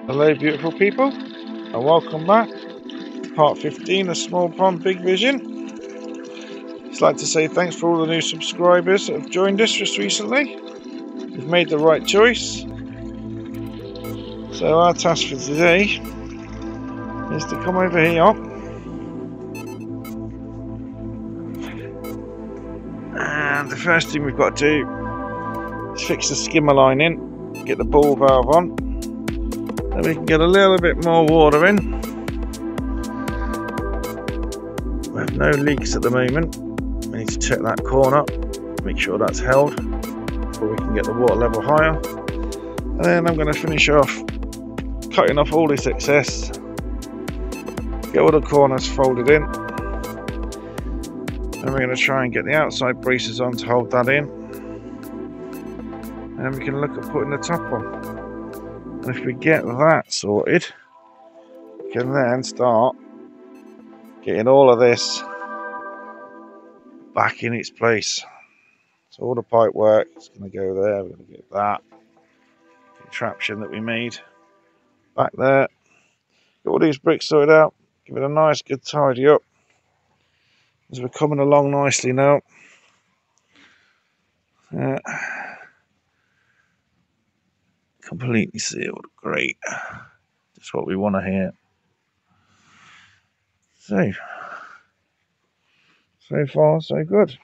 Hello beautiful people, and welcome back to part 15 of Small Pond Big Vision. I'd like to say thanks for all the new subscribers that have joined us just recently. You've made the right choice. So our task for today is to come over here and the first thing we've got to do is fix the skimmer line in, get the ball valve on, then we can get a little bit more water in. We have no leaks at the moment. We need to check that corner, make sure that's held before we can get the water level higher. And then I'm going to finish off cutting off all this excess, get all the corners folded in, and we're going to try and get the outside braces on to hold that in, and then we can look at putting the top on. And if we get that sorted, we can then start getting all of this back in its place. So all the pipe work is going to go there. We're going to get that contraption that we made back there. Get all these bricks sorted out, give it a nice good tidy up as we're coming along nicely now. Completely sealed, great, just what we want to hear. So far so good.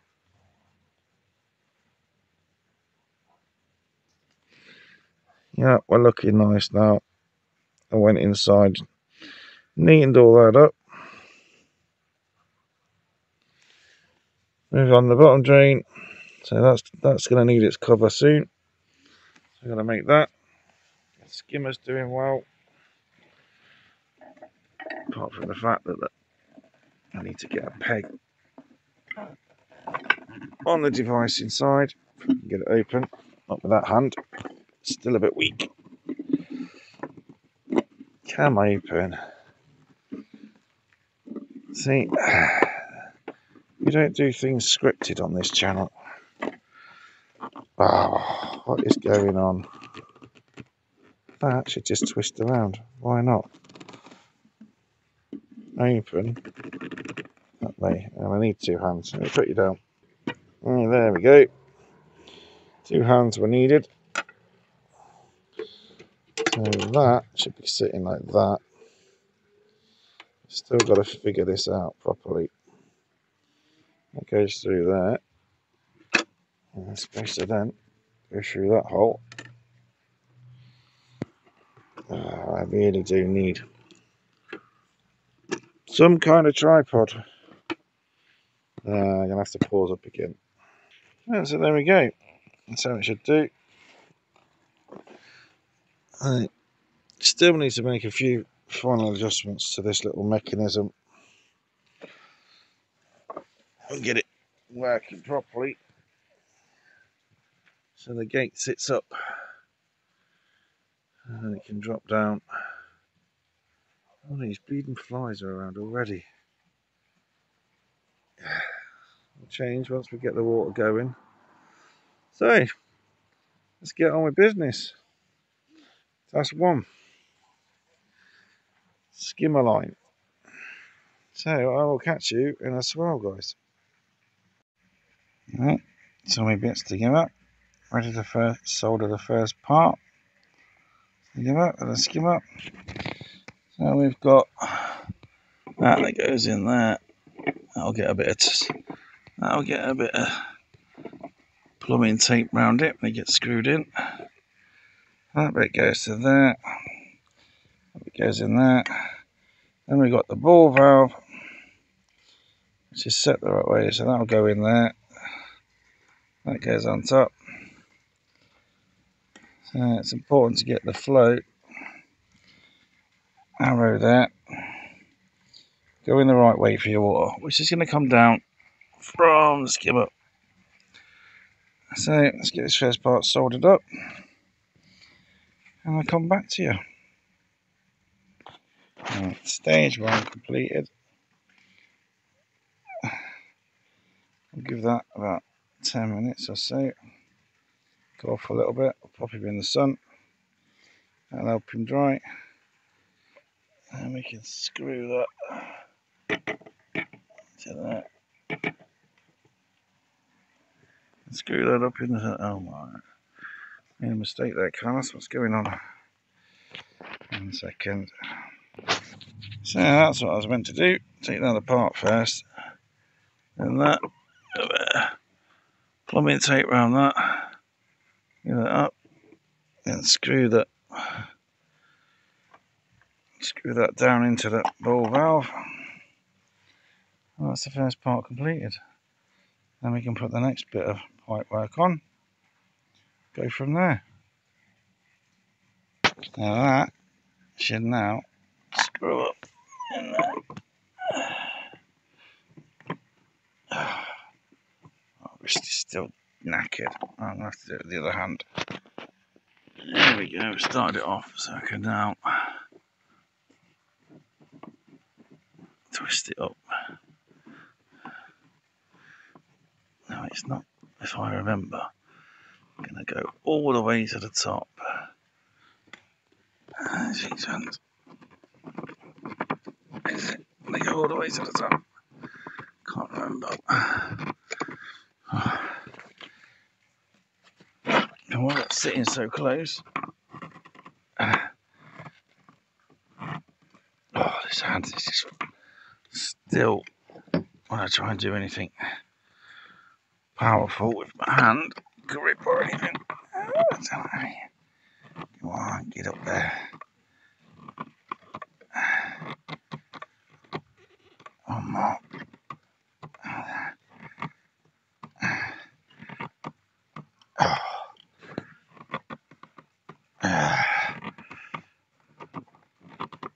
Yeah, we're looking nice now. I went inside, neatened all that up, moved on the bottom drain, so that's going to need its cover soon. So I'm going to make that. The skimmer's doing well, apart from the fact that I need to get a peg on the device inside, if I can get it open. Not with that hand, still a bit weak. Come open. See, we don't do things scripted on this channel. Oh, what is going on? That should just twist around. Why not? Open. That way. And I need two hands. Let me put you down. Oh, there we go. Two hands were needed. So that should be sitting like that. Still got to figure this out properly. That goes through there. And I'm supposed to then go through that hole. Oh, I really do need some kind of tripod. I'm going to have to pause up again. Yeah, so there we go. That's how it should do. I still need to make a few final adjustments to this little mechanism and get it working properly so the gate sits up and it can drop down. All these bleeding flies are around already. We'll change once we get the water going. So let's get on with business. That's one. Skimmer line. So I will catch you in a swirl, guys. Alright, so my bits together. Ready to solder the first part. Together with a skimmer. So we've got that goes in there. That'll get a bit of plumbing tape around it when it gets screwed in. That bit goes to there. That bit goes in there. Then we've got the ball valve, which is set the right way, so that'll go in there. That goes on top. So it's important to get the float arrow there going the right way for your water, which is going to come down from the skimmer. So let's get this first part soldered up and I'll come back to you. Right, stage one completed. I'll give that about 10 minutes or so. Go off a little bit, I'll pop him in the sun, that'll help him dry. And we can screw that to that. Screw that up in the. Oh my. Made a mistake there, Carlos. What's going on? 1 second. So that's what I was meant to do. Take that apart first. And that. Plumbing tape around that. Get that up. And screw that down into that ball valve. Well, that's the first part completed. Then we can put the next bit of pipe work on. Go from there. Now that should now screw up in there. Oh, wrist is still knackered. I'm going to have to do it with the other hand. There we go, started it off, so I can now twist it up. No, it's not, if I remember. I'm going to go all the way to the top. She's hand. Is it? They go all the way to the top. Can't remember. And while it's sitting so close. Oh, this hand is just still, when I try and do anything powerful with my hand grip or anything. Come on, get up there. One more.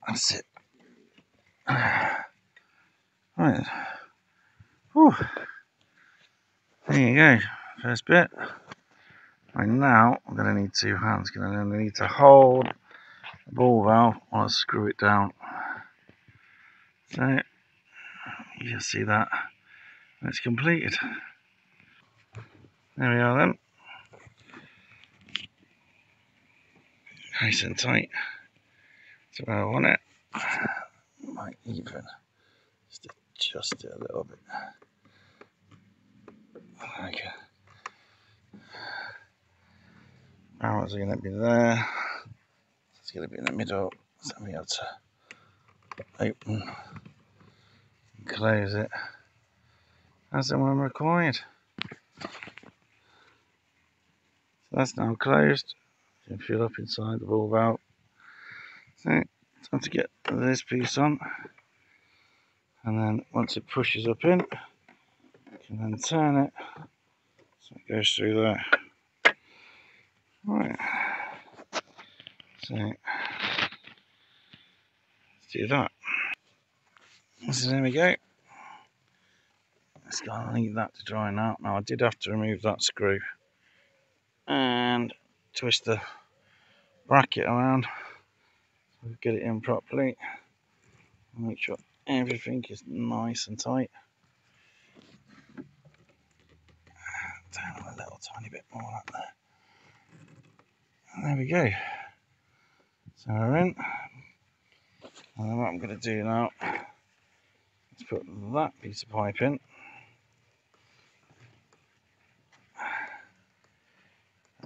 That's it. Right. Whew. There you go. First bit. Right, now I'm going to need 2 hands. I'm going to need to hold the ball valve while I screw it down. So you can see that it's completed. There we are then. Nice and tight. So where I want it. Might even just adjust it a little bit. Okay. Barrels are going to be there. It's going to be in the middle. So we have to open and close it as and when required. So that's now closed. You can feel up inside the ball valve. So time to get this piece on. And then once it pushes up in, you can then turn it so it goes through there. Right. So let's do that. So there we go. Just gotta leave that to dry now. Now I did have to remove that screw and twist the bracket around so we get it in properly. Make sure everything is nice and tight. Down a little tiny bit more like that. And there we go. So we're in. And then what I'm going to do now is put that piece of pipe in.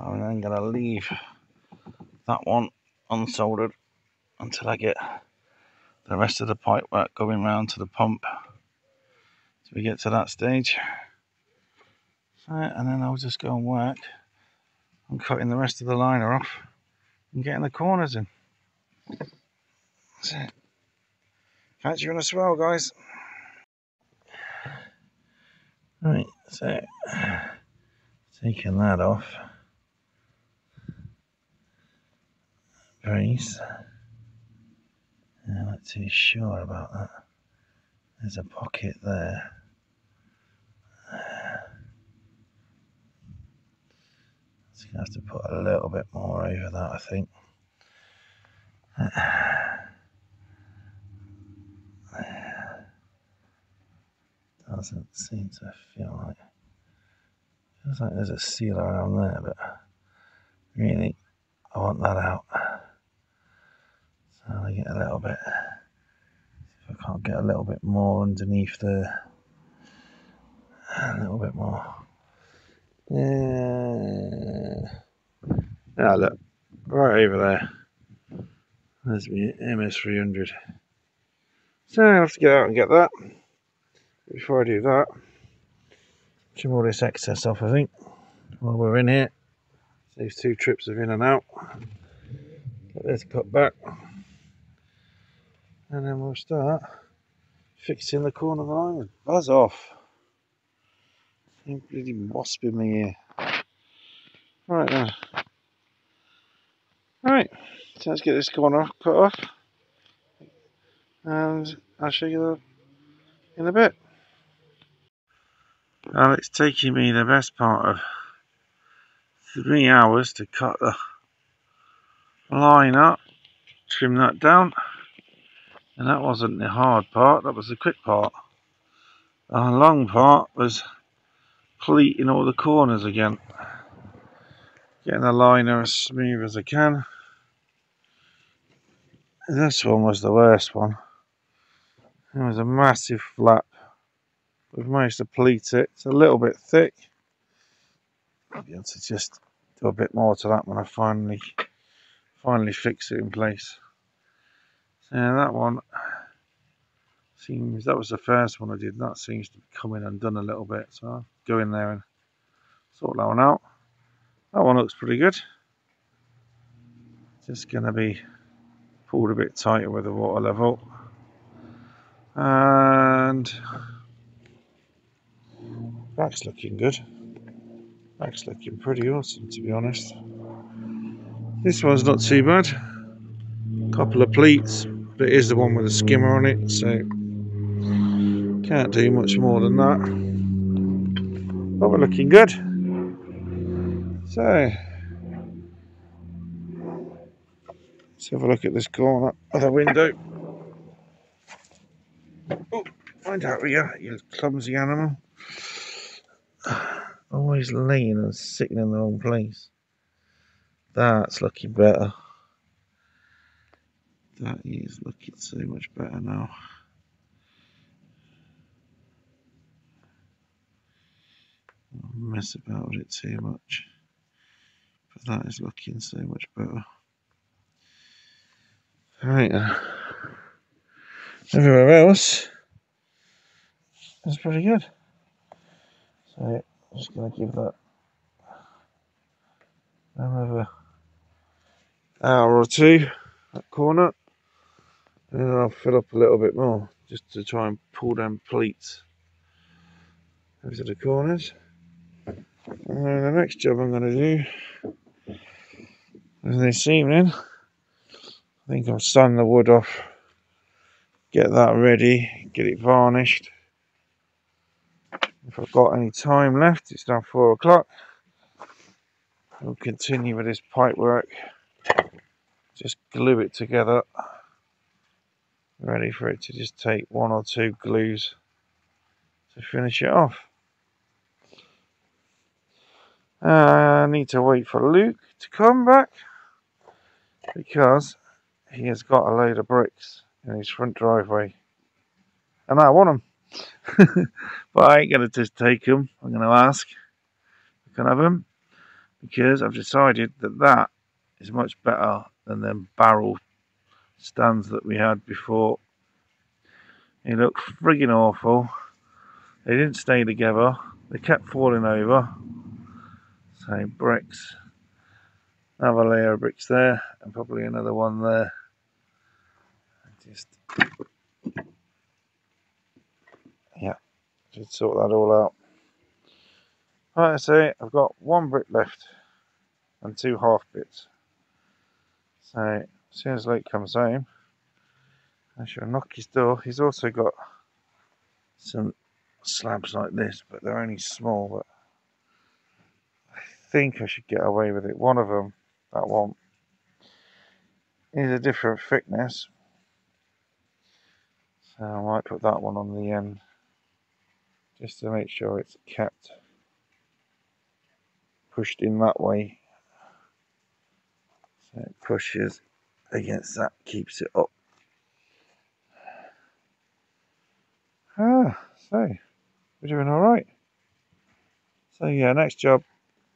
I'm then going to leave that one unsoldered until I get the rest of the pipe work going round to the pump. So we get to that stage. So, and then I'll just go and work on cutting the rest of the liner off and getting the corners in. That's it. Catch you in a swell, guys. Right, so taking that off. Brace. I'm not too sure about that. There's a pocket there. So you have to put a little bit more over that, I think. Doesn't seem to feel like. Feels like there's a seal around there, but really, I want that out. So I get a little bit. can't get a little bit more underneath there. A little bit more. Yeah. Now look, right over there. There's my MS300. So I have to get out and get that. Before I do that, trim all this excess off, I think, while we're in here. Saves 2 trips of in and out. Get this cut back. And then we'll start fixing the corner of the line. Buzz off. You bloody wasp in my ear. Right then. Right, so let's get this corner cut off. And I'll show you in a bit. Well, it's taking me the best part of 3 hours to cut the line up, trim that down, and that wasn't the hard part, that was the quick part. The long part was pleating all the corners again, getting the liner as smooth as I can. This one was the worst one. It was a massive flap. We've managed to pleat it. It's a little bit thick. I'll be able to just do a bit more to that when I finally fix it in place. So that one seems, that was the first one I did, that seems to be coming undone a little bit, so I'll go in there and sort that one out. That one looks pretty good. Just going to be pulled a bit tighter with the water level. And back's looking good. Back's looking pretty awesome, to be honest. This one's not too bad. Couple of pleats, but it is the one with the skimmer on it, so can't do much more than that. But we're looking good. So let's have a look at this corner of the window. Oh, find out where you are, you clumsy animal. Always laying and sitting in the wrong place. That's looking better. That is looking so much better now. I'll mess about with it too much. But that is looking so much better. Right then. Everywhere else is pretty good. So I'm just going to give that another hour or two, that corner, and then I'll fill up a little bit more just to try and pull down pleats over the corners. And then the next job I'm going to do is this evening, I think I'll sand the wood off, get that ready, get it varnished. If I've got any time left, it's now 4 o'clock. We'll continue with this pipe work, just glue it together, ready for it to just take 1 or 2 glues to finish it off. I need to wait for Luke to come back because he has got a load of bricks in his front driveway and I want them. But I ain't going to just take them. I'm going to ask if I can have them because I've decided that that is much better than them barrel stands that we had before. They look friggin' awful. They didn't stay together. They kept falling over. So bricks. Another layer of bricks there, and probably another one there. Just sort that all out. Like I say, I've got 1 brick left and 2 half bits. So as soon as Luke comes home, I shall knock his door. He's also got some slabs like this, but they're only small. But I think I should get away with it. One of them, that one, is a different thickness, so I might put that one on the end just to make sure it's kept pushed in that way, so it pushes against that, keeps it up. So we're doing all right. So yeah, next job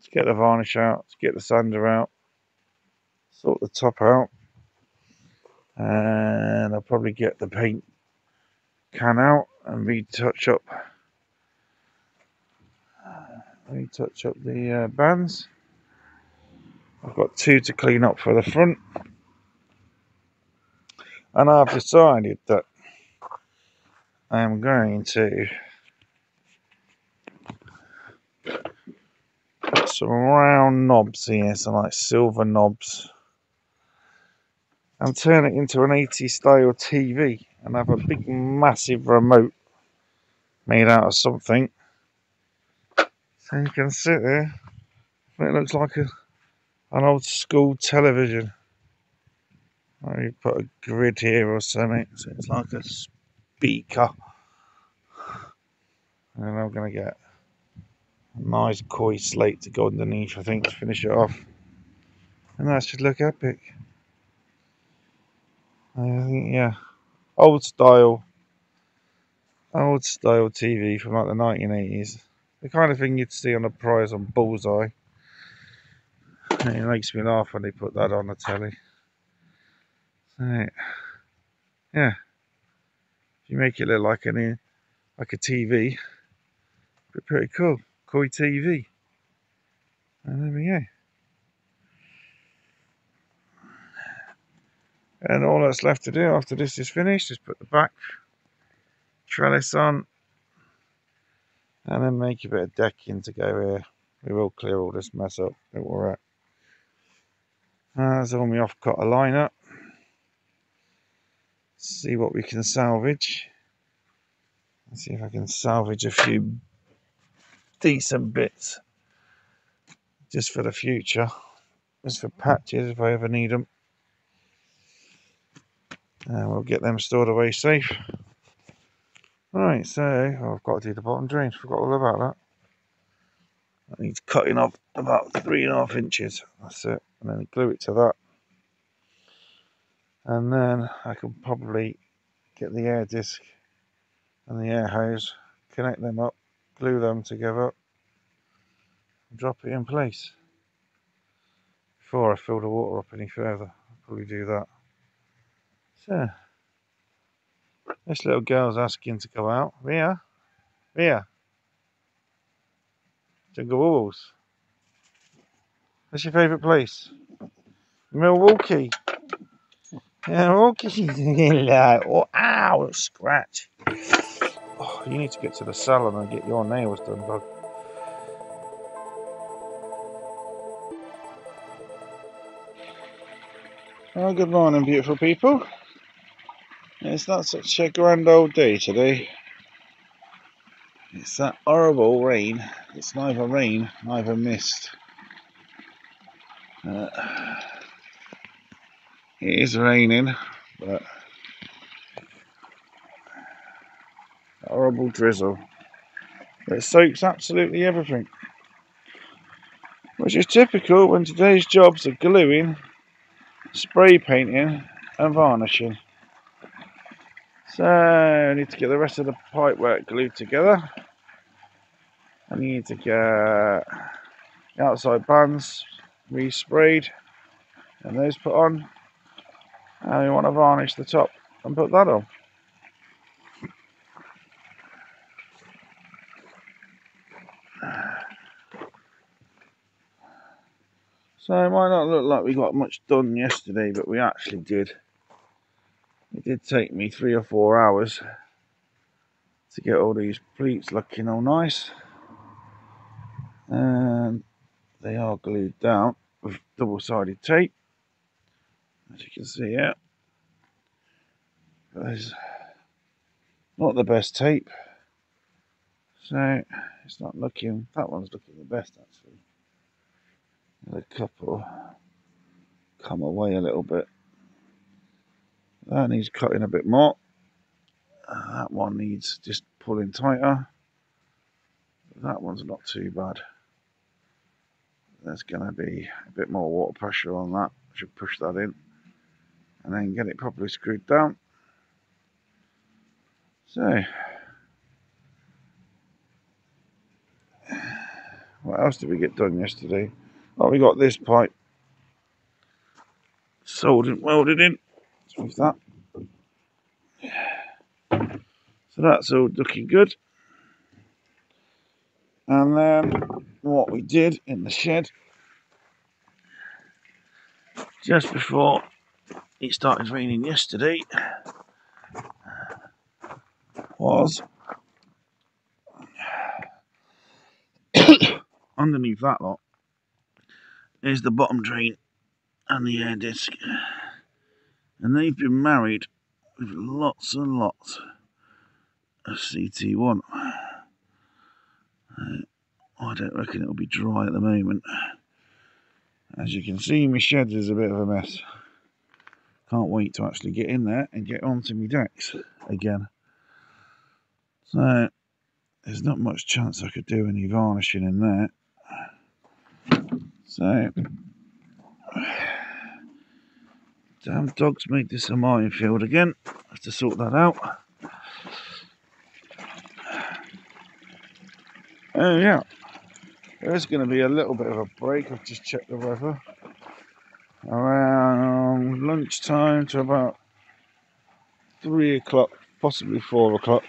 is get the varnish out, get the sander out, sort the top out, and I'll probably get the paint can out and retouch up the bands. I've got 2 to clean up for the front, and I've decided that I am going to put some round knobs here, some like silver knobs, and turn it into an 80s style TV, and have a big massive remote made out of something, so you can sit there and it looks like an old school television. Maybe put a grid here or something, so it's like a speaker. And then I'm going to get a nice koi slate to go underneath, I think, to finish it off. And that should look epic. I think, yeah, old style TV from like the 1980s. The kind of thing you'd see on a prize on Bullseye. And it makes me laugh when they put that on the telly. So, yeah, if you make it look like a TV, it'd be pretty cool. Koi TV. And there we go. And all that's left to do after this is finished is put the back trellis on and then make a bit of decking to go here. We will clear all this mess up that we're at. There's all my off-cutter liner. See what we can salvage. Let's see if I can salvage a few decent bits just for the future, just for patches if I ever need them. And we'll get them stored away safe. Right, so I've got to do the bottom drains. Forgot all about that. That needs cutting off about 3.5 inches. That's it. And then glue it to that. And then I can probably get the air disc and the air hose, connect them up, glue them together, and drop it in place. Before I fill the water up any further, I'll probably do that. So, this little girl's asking to go out. Ria, Jungle Wobbles. What's your favourite place? Milwaukee. Milwaukee. Oh, ow, scratch. Oh, you need to get to the salon and get your nails done, bud. Oh, good morning, beautiful people. It's not such a grand old day today. It's that horrible rain. It's neither rain, neither mist. It is raining, but horrible drizzle. It soaks absolutely everything, which is typical when today's jobs are gluing, spray painting and varnishing. So I need to get the rest of the pipework glued together. I need to get the outside bands resprayed and those put on. And we want to varnish the top and put that on. So it might not look like we got much done yesterday, but we actually did. It did take me 3 or 4 hours to get all these pleats looking all nice. And they are glued down with double-sided tape, as you can see here. There's not the best tape, so it's not looking, that one's looking the best actually. The couple come away a little bit. That needs cutting a bit more. That one needs just pulling tighter. That one's not too bad. There's going to be a bit more water pressure on that. I should push that in and then get it properly screwed down. So What else did we get done yesterday? Oh, we got this pipe soldered, welded in. With that. So that's all looking good. And then what we did in the shed just before it started raining yesterday was underneath that lot is the bottom drain and the air disc, and they've been married with lots and lots of CT1. I don't reckon it'll be dry at the moment. As you can see, my shed is a bit of a mess. Can't wait to actually get in there and get onto my decks again. So there's not much chance I could do any varnishing in there. So damn dog's made this a minefield again. I have to sort that out. Oh yeah, there's going to be a little bit of a break. I've just checked the weather. Around lunchtime to about 3 o'clock, possibly 4 o'clock.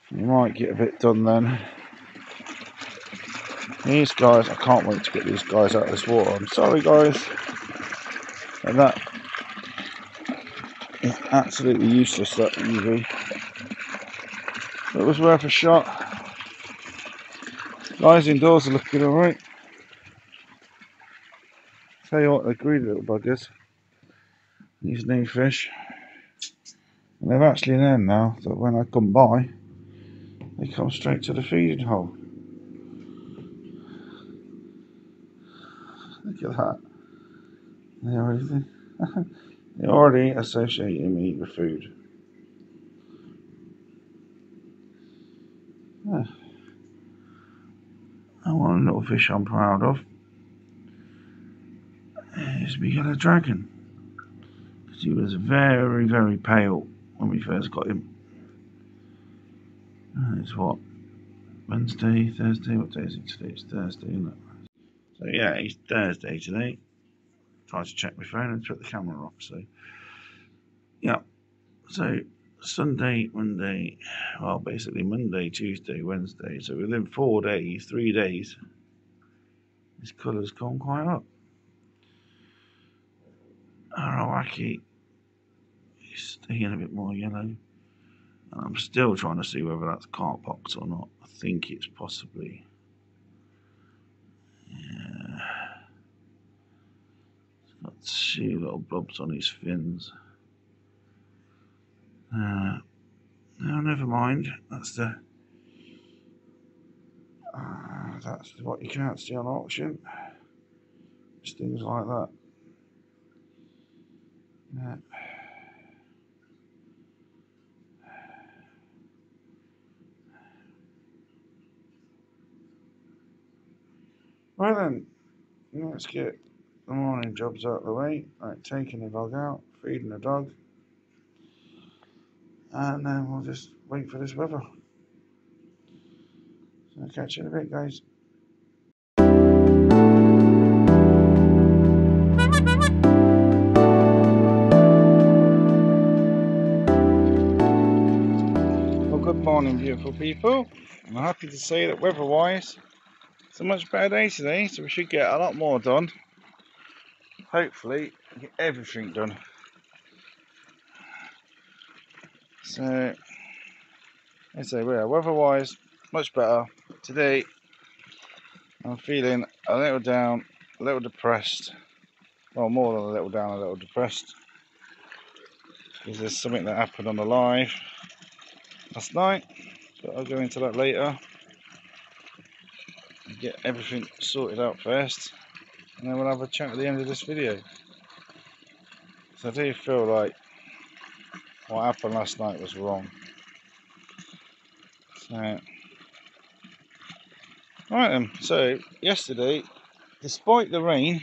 You might get a bit done then. These guys, I can't wait to get these guys out of this water. I'm sorry guys, but that is absolutely useless, that UV. It was worth a shot. Guys indoors are looking alright. Tell you what, they're greedy little buggers. These new fish. And they've actually learned now that when I come by, they come straight to the feeding hole. Look at that. They already associate me with food. Yeah. And one little fish I'm proud of is my yellow dragon. Because he was very, very pale when we first got him. And it's what? Wednesday, Thursday? What day is it today? It's Thursday, isn't it? So yeah, it's Thursday today. Tried to check my phone and took the camera off. So yeah. So Sunday, Monday, well basically Monday, Tuesday, Wednesday. So within 4 days, 3 days, his colour's gone quite up. Arawaki is staying a bit more yellow. And I'm still trying to see whether that's carp pox or not. I think it's possibly. Yeah. He's got 2 little blobs on his fins. No, never mind. That's what you can't see on auction. Just things like that. Yeah. Right then, let's get the morning jobs out of the way. Like taking the dog out, feeding the dog, and then we'll just wait for this weather. So I'll catch you in a bit, guys. Well, good morning, beautiful people. I'm happy to say that weather-wise, it's a much better day today, so we should get a lot more done. Hopefully, get everything done. So, I say, well, weather-wise, much better. Today, I'm feeling a little down, a little depressed. Well, more than a little down, a little depressed. Because there's something that happened on the live last night, but I'll go into that later. Get everything sorted out first, and then we'll have a chat at the end of this video. So I do feel like what happened last night was wrong. So, right then, so yesterday, despite the rain,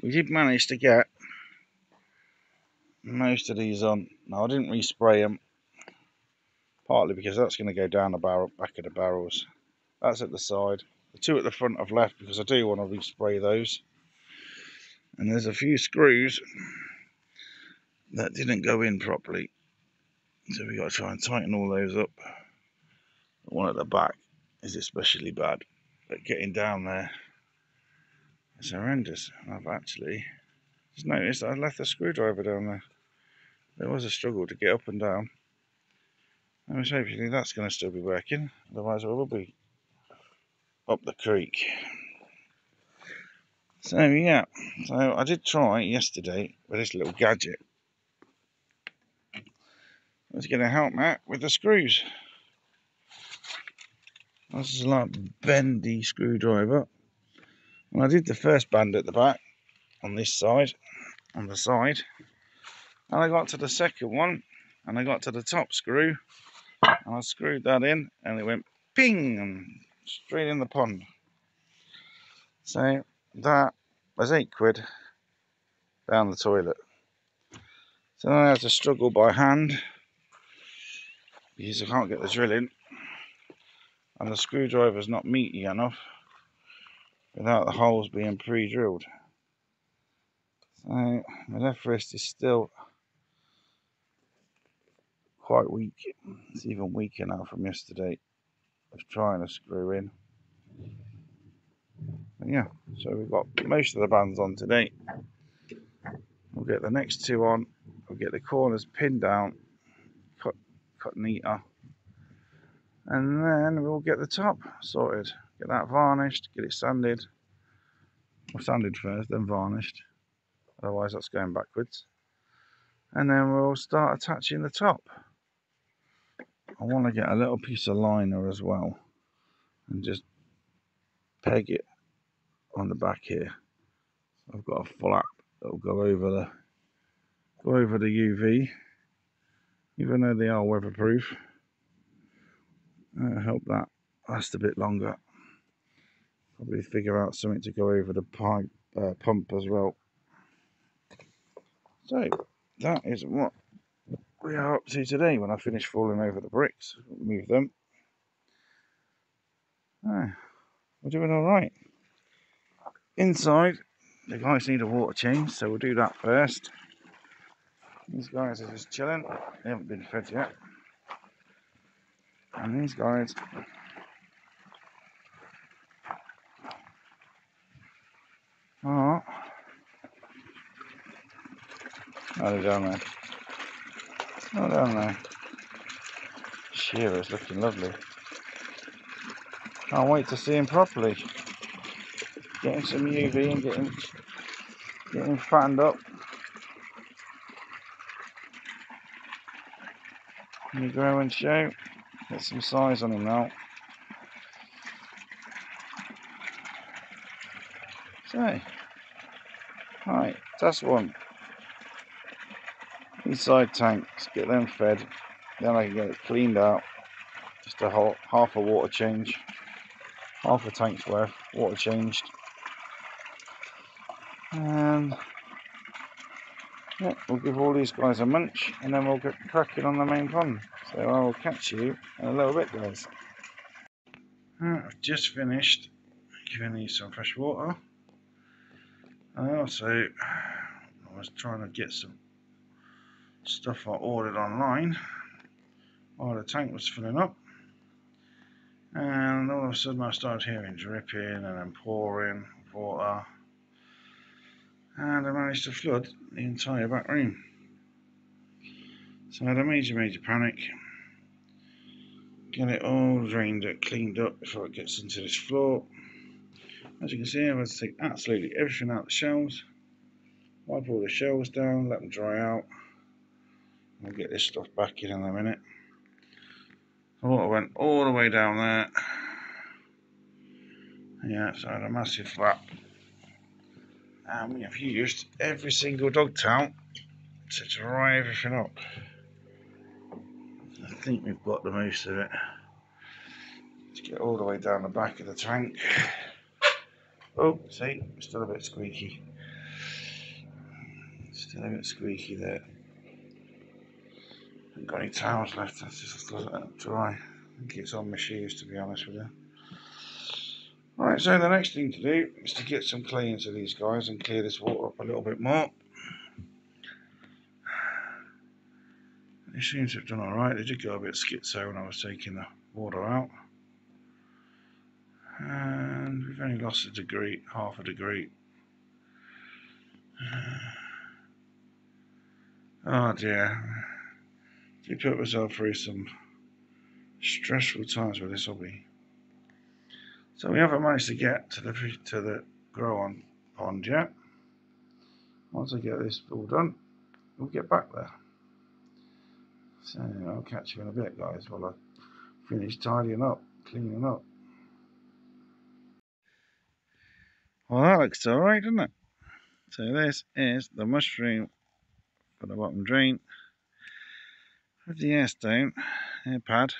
we did manage to get most of these on. Now I didn't respray them, partly because that's going to go down the barrel, back of the barrels That's at the side. The two at the front I've left because I do want to respray those. And there's a few screws that didn't go in properly, so we got to try and tighten all those up. The one at the back is especially bad, but getting down there is horrendous. I've actually just noticed I left the screwdriver down there. There was a struggle to get up and down. And hopefully that's going to still be working, otherwise I will be up the creek. So yeah, so I did try yesterday with this little gadget. I was going to help Matt with the screws. This is like a bendy screwdriver. And I did the first band at the back on this side, on the side, and I got to the second one, and I got to the top screw, and I screwed that in, and it went ping, and straight in the pond. So that was £8 down the toilet. So I had to struggle by hand because I can't get the drill in, and the screwdriver's not meaty enough without the holes being pre-drilled. So my left wrist is still quite weak. It's even weaker now from yesterday of trying to screw in. But yeah, so we've got most of the bands on today. We'll get the next two on. We'll get the corners pinned down, cut neater, and then we'll get the top sorted. Get that varnished, get it sanded. Well, sanded first, then varnished. Otherwise, that's going backwards. And then we'll start attaching the top. I want to get a little piece of liner as well, and just peg it on the back here. I've got a flap that will go over the UV, even though they are weatherproof. I hope that lasts a bit longer. Probably figure out something to go over the pipe pump as well. So that is what we are up to today. When I finish falling over the bricks, move them. We're doing all right. Inside, the guys need a water change, so we'll do that first. These guys are just chilling. They haven't been fed yet. And these guys are... Oh, they're down there. Oh, down there. Shearer's looking lovely. Can't wait to see him properly. Getting some UV and getting fattened up. Can you grow and show? Get some size on him now. So, right, that's one. Inside tanks, get them fed. Then I can get it cleaned out. Just a whole half a water change. Half a tank's worth, water changed. And yeah, we'll give all these guys a munch and then we'll get cracking on the main pond. So I will catch you in a little bit, guys. I've just finished giving these some fresh water. And also, I was trying to get some stuff I ordered online while the tank was filling up. And all of a sudden I started hearing dripping and then pouring water. And I managed to flood the entire back room. So I had a major panic. Get it all drained up, cleaned up before it gets into this floor. As you can see, I've had to take absolutely everything out of the shelves. Wipe all the shelves down, let them dry out. We'll get this stuff back in a minute. The water went all the way down there. Yeah, so I had a massive flap. And we have used every single dog towel to dry everything up. I think we've got the most of it. Let's get all the way down the back of the tank. Oh, see, still a bit squeaky. Still a bit squeaky there. Haven't got any towels left, that's just let it dry. I think it's on my shoes, to be honest with you. Right, so the next thing to do is to get some clay into these guys and clear this water up a little bit more. It seems to have done alright. They did go a bit schizo when I was taking the water out. And we've only lost a degree, half a degree. Oh dear. I put myself through some stressful times with this hobby. So we haven't managed to get to the grow on pond yet. Once I get this all done, we'll get back there. So I'll catch you in a bit, guys, while I finish tidying up, cleaning up. Well, that looks alright, doesn't it? So this is the mushroom for the bottom drain with the air stone, air pad,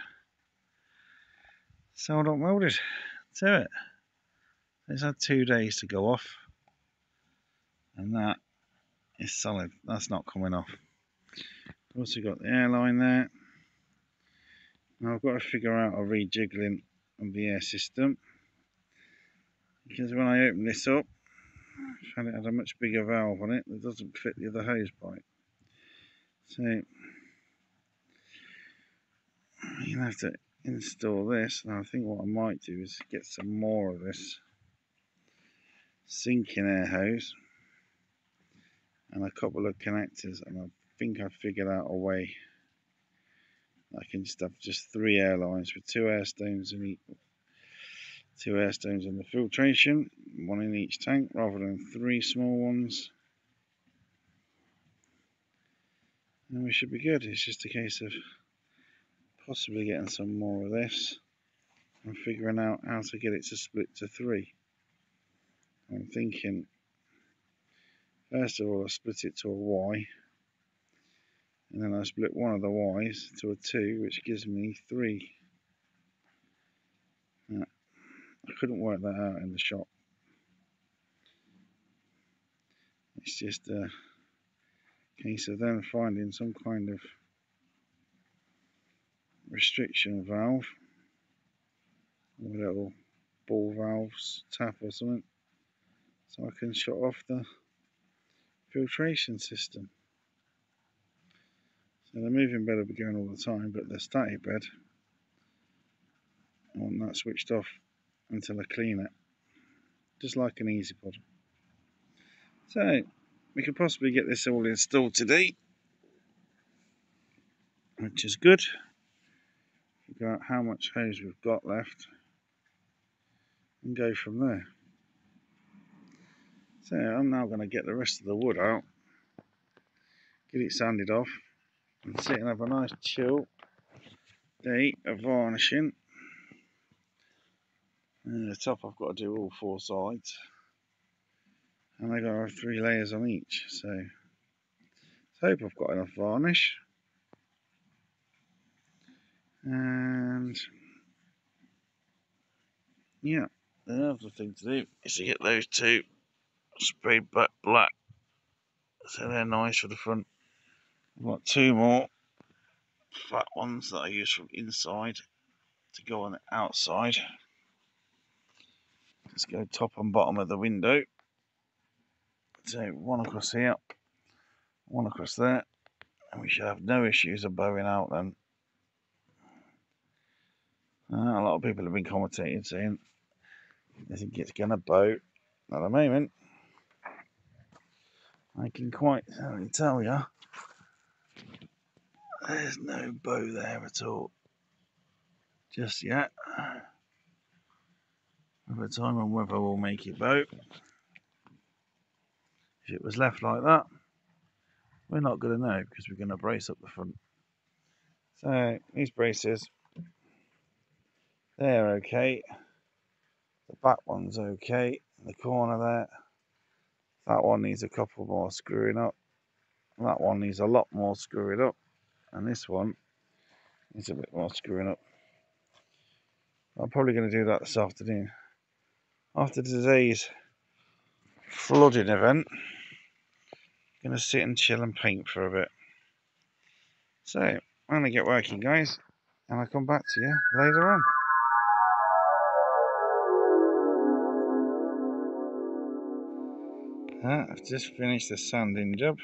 sold up welded to it. It's had 2 days to go off, and that is solid. That's not coming off. Also got the airline there. Now I've got to figure out a rejiggling of the air system, because when I open this up, I found it had a much bigger valve on it that doesn't fit the other hose pipe. So you're gonna have to install this. Now I think what I might do is get some more of this sinking air hose and a couple of connectors, and I think I've figured out a way I can just have just 3 airlines with 2 air stones in each, 2 air stones in the filtration, 1 in each tank rather than 3 small ones, and we should be good. It's just a case of possibly getting some more of this and figuring out how to get it to split to 3. I'm thinking first of all I split it to a Y, and then I split one of the Y's to a 2, which gives me 3. Now, I couldn't work that out in the shop. It's just a case of then finding some kind of restriction valve, or a little ball valves tap or something, so I can shut off the filtration system. So the moving bed will be going all the time, but the static bed, I want that switched off until I clean it, just like an easy pod. So we could possibly get this all installed today, which is good. Figure out how much hose we've got left and go from there. So I'm now going to get the rest of the wood out, get it sanded off, and sit and have a nice chill day of varnishing. And the top I've got to do all 4 sides, and I've got to have 3 layers on each, so I hope I've got enough varnish. And yeah, the other thing to do is to get those 2 sprayed back black, so they're nice for the front. I've got 2 more flat ones that I use from inside to go on the outside. Just go top and bottom of the window. So 1 across here, 1 across there, and we should have no issues of bowing out then. A lot of people have been commentating saying they think it's going to bow. At the moment, I can quite certainly tell you there's no bow there at all just yet. Over time and whether we'll make it bow. If it was left like that, we're not going to know because we're going to brace up the front. So these braces, they're okay. The back one's okay. The corner there, that one needs a couple more screwing up. That one needs a lot more screwing up. And this one needs a bit more screwing up. I'm probably going to do that this afternoon. After today's flooding event, I'm going to sit and chill and paint for a bit. So, I'm going to get working, guys, and I'll come back to you later on. I've just finished the sanding job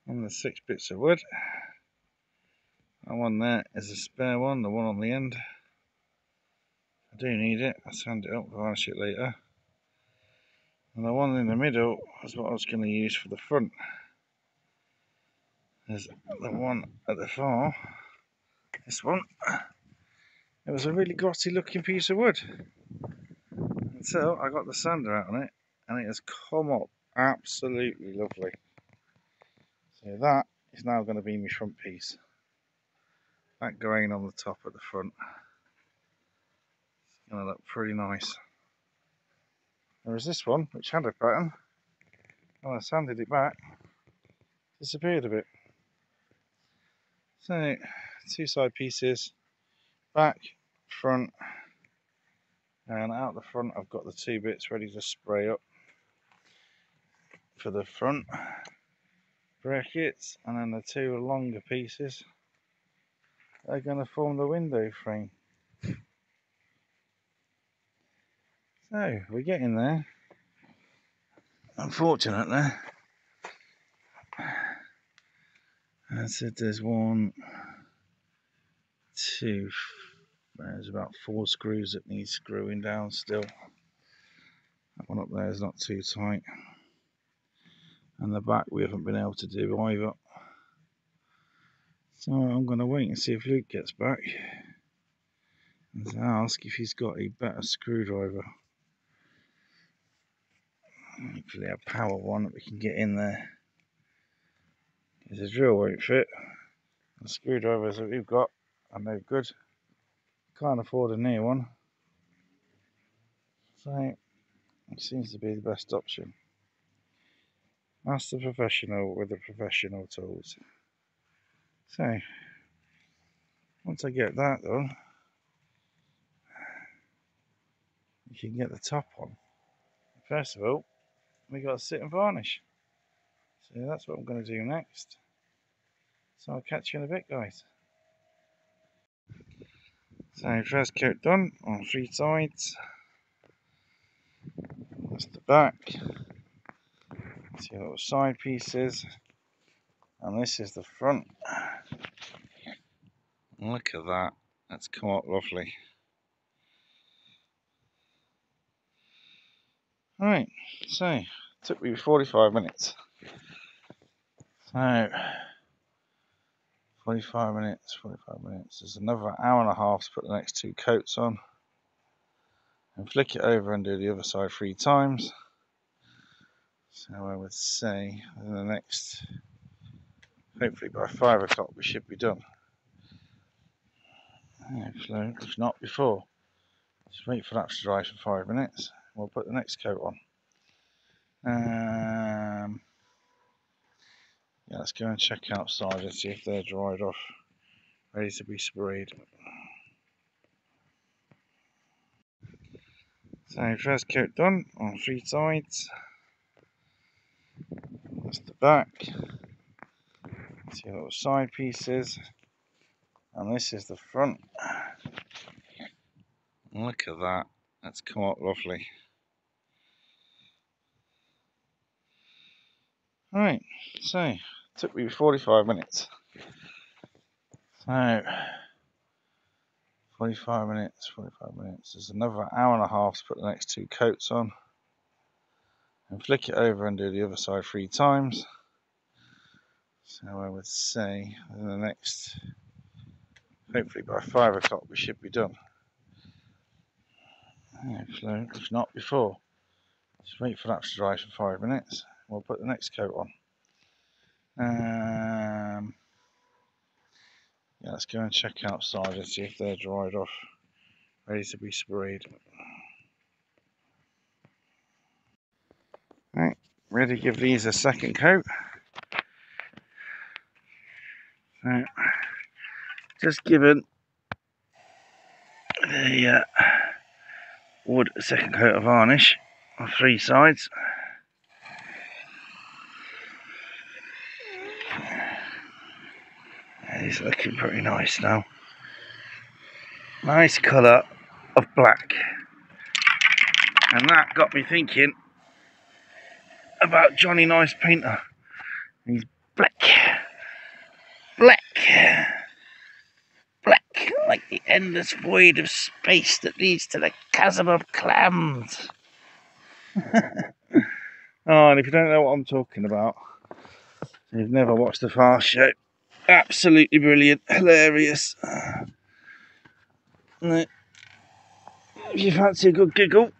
on the 6 bits of wood. That one there is a spare one, the one on the end. I do need it, I'll sand it up, varnish it later. And the one in the middle is what I was going to use for the front. There's the one at the far, this one. It was a really glossy looking piece of wood. And so I got the sander out on it and it has come up absolutely lovely. So that is now going to be my front piece. That grain on the top at the front. It's going to look pretty nice. Whereas this one, which had a pattern, when I sanded it back, disappeared a bit. So, 2 side pieces, back, front, and out the front I've got the 2 bits ready to spray up for the front brackets, and then the 2 longer pieces are going to form the window frame. So, we're getting there. Unfortunately, I said there's 1, 2, there's about 4 screws that need screwing down still. That one up there is not too tight. And the back we haven't been able to do either. So I'm going to wait and see if Luke gets back and ask if he's got a better screwdriver. Hopefully a power one that we can get in there. Because the drill won't fit. The screwdrivers that we've got are no good. Can't afford a new one. So it seems to be the best option. That's the professional with the professional tools. So once I get that done, you can get the top on. First of all, we got to sit and varnish. So that's what I'm going to do next. So I'll catch you in a bit, guys. So first coat done on 3 sides. That's the back. See little side pieces. And this is the front. Look at that. That's come out lovely. Right, so it took me 45 minutes. So 45 minutes. There's another hour and a half to put the next 2 coats on. And flick it over and do the other side 3 times. So I would say in the next, hopefully by 5 o'clock we should be done. Hopefully, if not before. Just wait for that to dry for 5 minutes. We'll put the next coat on. Yeah, let's go and check outside and see if they're dried off, ready to be sprayed. So first coat done on 3 sides. That's the back. See little side pieces. And this is the front. Look at that. That's come out lovely. Right, so it took me 45 minutes. So 45 minutes. There's another hour and a half to put the next 2 coats on. And flick it over and do the other side 3 times. So I would say in the next, hopefully by 5 o'clock we should be done. Hopefully, if not before. Just wait for that to dry for 5 minutes. We'll put the next coat on. Yeah, let's go and check outside and see if they're dried off, ready to be sprayed. Right, ready to give these a second coat. So, just given the wood a second coat of varnish on 3 sides. It's looking pretty nice now. Nice colour of black. And that got me thinking, about Johnny Nice Painter. He's black. Black. Black, like the endless void of space that leads to the chasm of clams. Oh, and if you don't know what I'm talking about, you've never watched the Fast Show. Absolutely brilliant, hilarious. If you fancy a good giggle,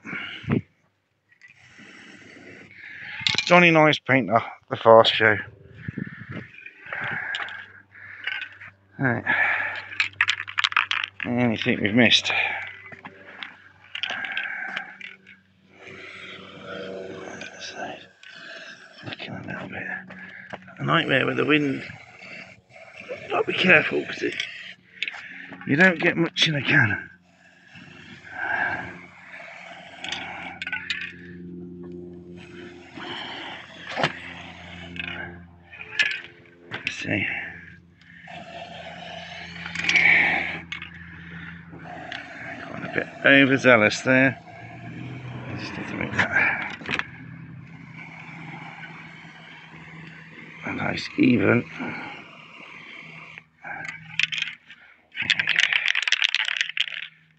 Johnny Nice Painter, the Fast Show. Right. Anything we've missed? So, looking a little bit. A nightmare with the wind. You've got to be careful because you don't get much in a can. Let's see. Got a bit overzealous there. Just need to make that a nice even.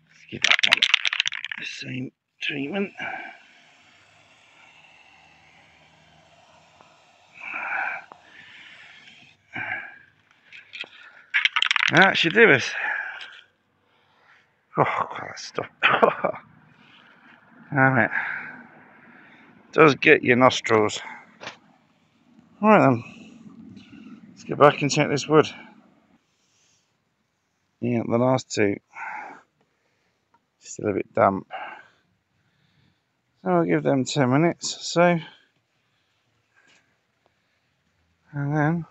Let's give that one the same treatment. That should do us. Oh, that stuff. Damn it. Does get your nostrils. Alright then. Let's get back and check this wood. Yeah, the last two. Still a bit damp. So I'll give them 10 minutes or so. And then,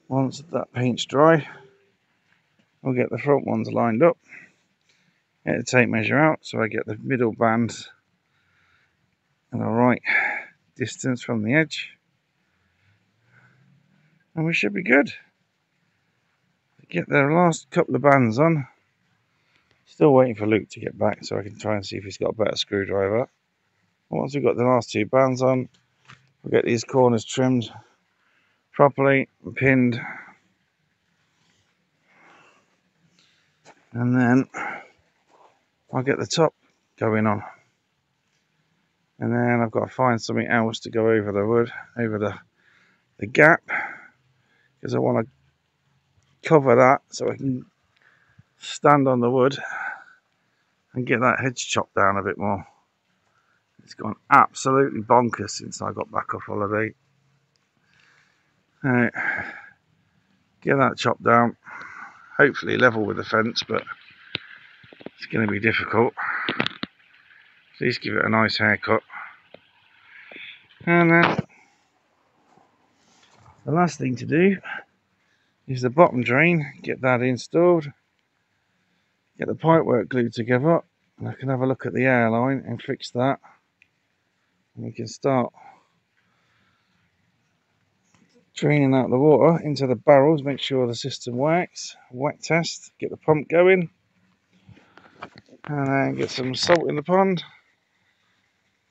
once that paint's dry, we'll get the front ones lined up. Get the tape measure out so I get the middle bands at the right distance from the edge. And we should be good. Get the last couple of bands on. Still waiting for Luke to get back so I can try and see if he's got a better screwdriver. Once we've got the last two bands on, we'll get these corners trimmed properly and pinned. And then I'll get the top going on. And then I've got to find something else to go over the wood, over the gap. Because I want to cover that so I can stand on the wood and get that hedge chopped down a bit more. It's gone absolutely bonkers since I got back off holiday. Right, get that chopped down, hopefully level with the fence, but it's going to be difficult. At least give it a nice haircut. And then the last thing to do is the bottom drain, get that installed, get the pipework glued together, and I can have a look at the airline and fix that. And we can start draining out the water into the barrels, make sure the system works, wet test, get the pump going, and then get some salt in the pond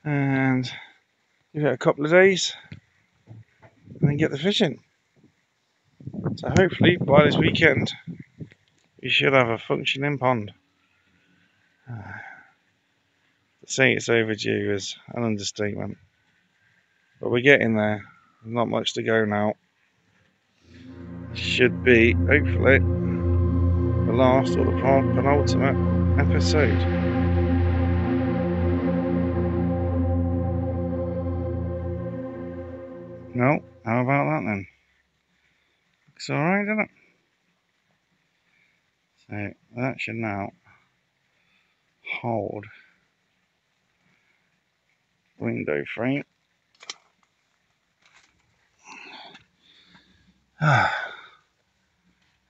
and give it a couple of days and then get the fishing. So hopefully by this weekend we should have a functioning pond. To say it's overdue is an understatement, but we're getting there. There's not much to go now. Should be hopefully the last or the penultimate episode. No, how about that then? Looks alright, doesn't it? So that should now hold window frame.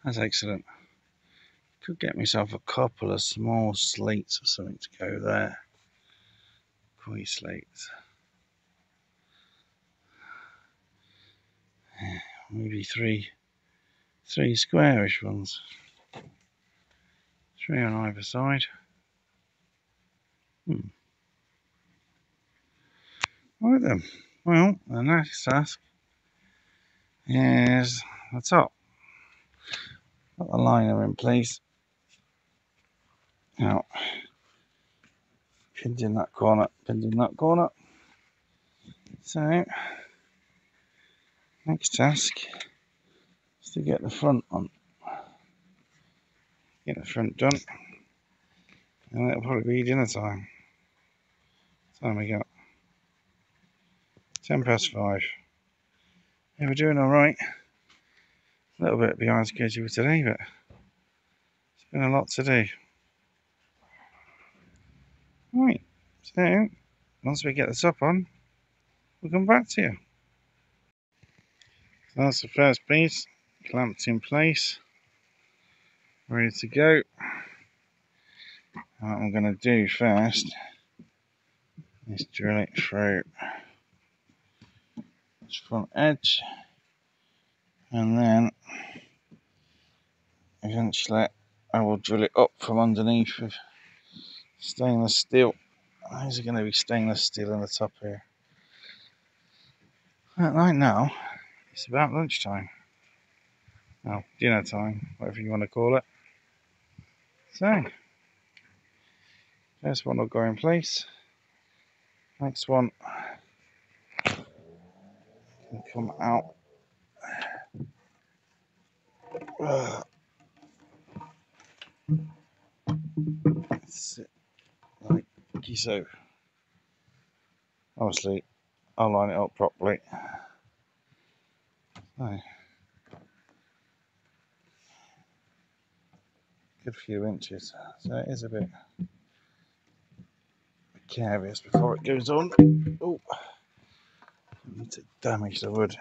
That's excellent. Could get myself a couple of small slates or something to go there. Koi slates. Maybe three squarish ones. 3 on either side. Right then, well, the next task is the top. Got the liner in place. Now, pinned in that corner, pinned in that corner. So, next task is to get the front on. Get the front done. And it'll probably be dinner time. What time we got? 5:10. Yeah, we're doing alright. A little bit behind schedule today, but it's been a lot to do. Right, so once we get the top on, we'll come back to you. So that's the first piece, clamped in place, ready to go. What I'm going to do first is drill it through this front edge, and then eventually I will drill it up from underneath with stainless steel. These are going to be stainless steel on the top here. Right now, it's about lunchtime. Well, dinner time, whatever you want to call it. So, first one will go in place. Next one can come out. Sit like so. Obviously, I'll line it up properly. So, good few inches. So it is a bit curious before it goes on. Oh, I need to damage the wood.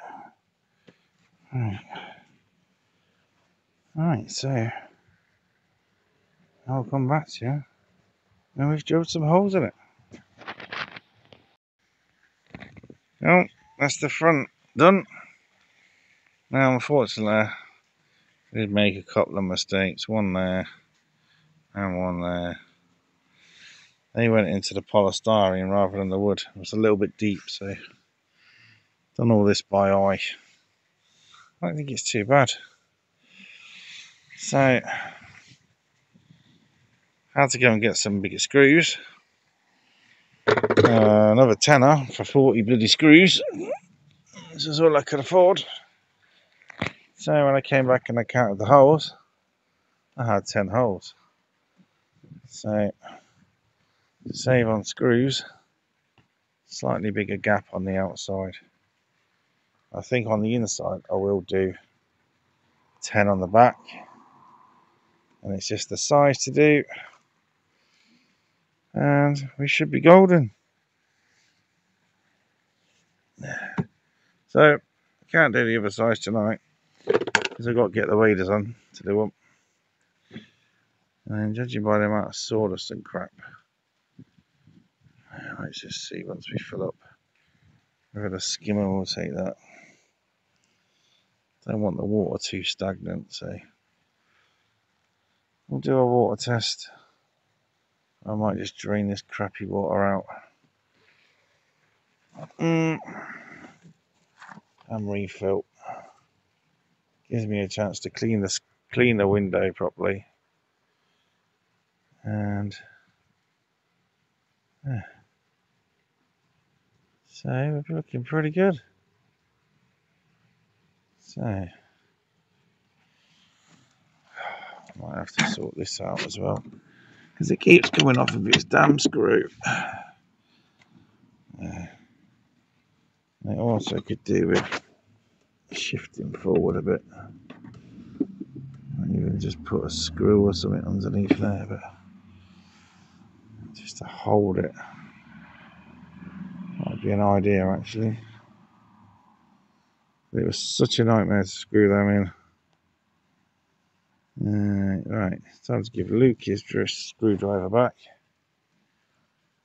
Right, so I'll come back to you. Now we've drilled some holes in it. Well, that's the front done. Now, unfortunately, I did make a couple of mistakes. One there and one there. They went into the polystyrene rather than the wood. It was a little bit deep, so done all this by eye. I don't think it's too bad. So, had to go and get some bigger screws. Another tenner for 40 bloody screws. This is all I could afford. So when I came back and I counted the holes, I had 10 holes. So to save on screws, slightly bigger gap on the outside. I think on the inside I will do 10 on the back, and it's just the size to do, and we should be golden. So I can't do the other size tonight because I've got to get the waders on to do them, and judging by the amount of sawdust and crap, let's just see once we fill up. We've got a skimmer, we'll take that. Don't want the water too stagnant, so we'll do a water test. I might just drain this crappy water out and refill. Gives me a chance to clean the window properly, and yeah. So we're looking pretty good. So I might have to sort this out as well because it keeps coming off of its damn screw. It also could do with shifting forward a bit. Even just put a screw or something underneath there, but just to hold it might be an idea actually. It was such a nightmare to screw them in. Right, time to give Luke his screwdriver back.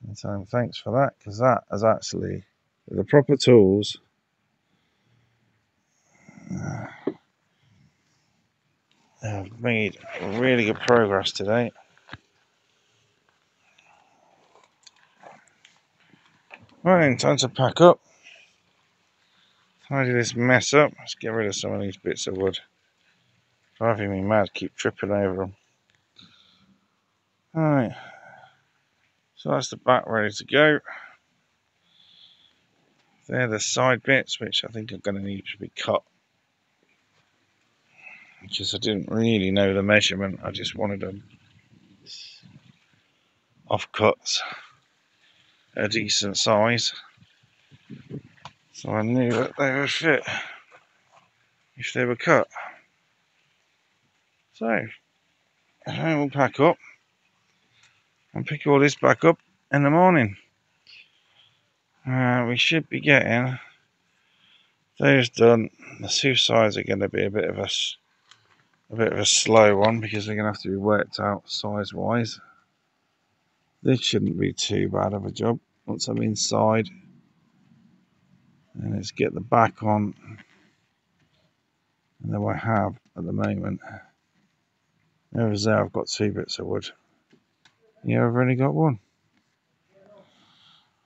And tell him thanks for that, because that is actually, with the proper tools, have made really good progress today. Right then, time to pack up. Tidy this mess up. Let's get rid of some of these bits of wood. Driving me mad, keep tripping over them. Alright, so that's the back ready to go. They're the side bits, which I think are going to need to be cut. Because I didn't really know the measurement, I just wanted them offcuts, a decent size. So I knew that they would fit if they were cut. So, I will pack up and pick all this back up in the morning. We should be getting those done. The two sides are going to be a bit of a slow one because they're going to have to be worked out size wise. This shouldn't be too bad of a job once I'm inside. And let's get the back on. And then I have at the moment. Over there I've got 2 bits of wood. Yeah, I've only got 1.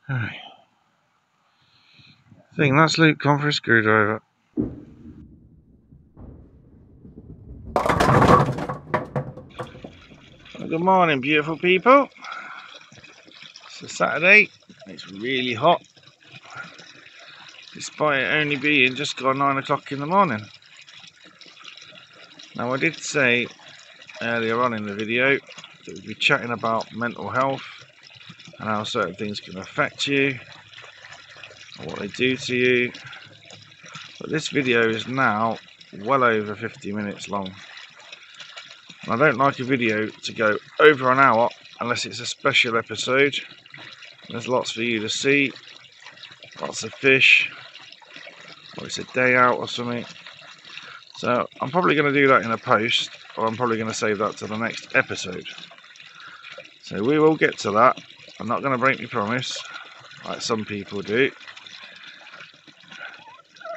Alright. I think that's Luke gone for a screwdriver. Well, good morning, beautiful people. It's a Saturday. It's really hot, despite it only being just gone 9 o'clock in the morning. Now, I did say earlier on in the video that we'd be chatting about mental health and how certain things can affect you and what they do to you. But this video is now well over 50 minutes long. And I don't like a video to go over an hour unless it's a special episode. There's lots for you to see, lots of fish, or it's a day out or something. So I'm probably going to do that in a post, or I'm probably going to save that to the next episode. So we will get to that. I'm not going to break my promise, like some people do.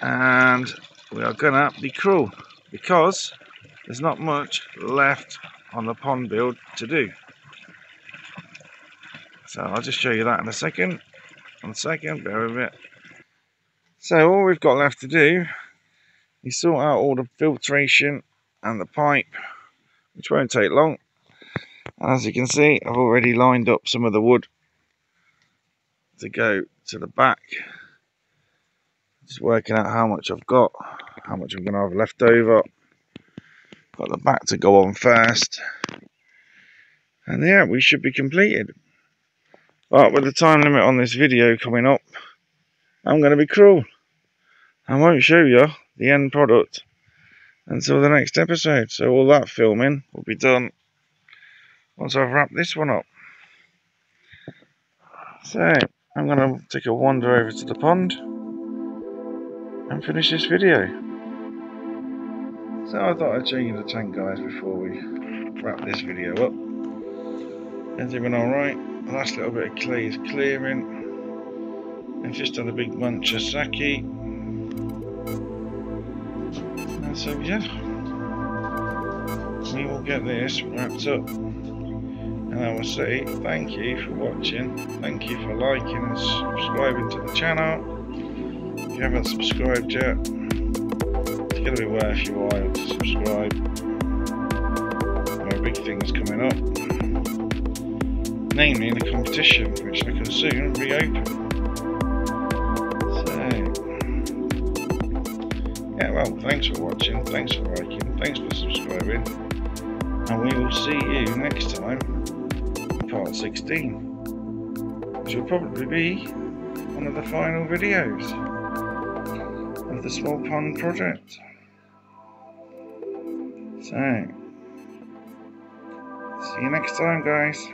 And we are going to be cruel, because there's not much left on the pond build to do. So I'll just show you that in a second. 1 second, bear with it. So all we've got left to do is sort out all the filtration and the pipe, which won't take long. And as you can see, I've already lined up some of the wood to go to the back. Just working out how much I've got, how much I'm going to have left over. Got the back to go on first. And yeah, we should be completed. But with the time limit on this video coming up, I'm going to be cruel. I won't show you the end product until the next episode. So all that filming will be done once I've wrapped this one up. So I'm going to take a wander over to the pond and finish this video. So I thought I'd show you the tank, guys, before we wrap this video up. Everything alright? The last little bit of clay is clearing. I've just done a big bunch of sake. And so yeah, we will get this wrapped up. And I will say thank you for watching. Thank you for liking and subscribing to the channel. If you haven't subscribed yet, it's going to be worth your while to subscribe. There are big things coming up, namely the competition, which I can soon reopen. So, yeah, well, thanks for watching, thanks for liking, thanks for subscribing, and we will see you next time in part 16, which will probably be one of the final videos of the small pond project. So, see you next time, guys.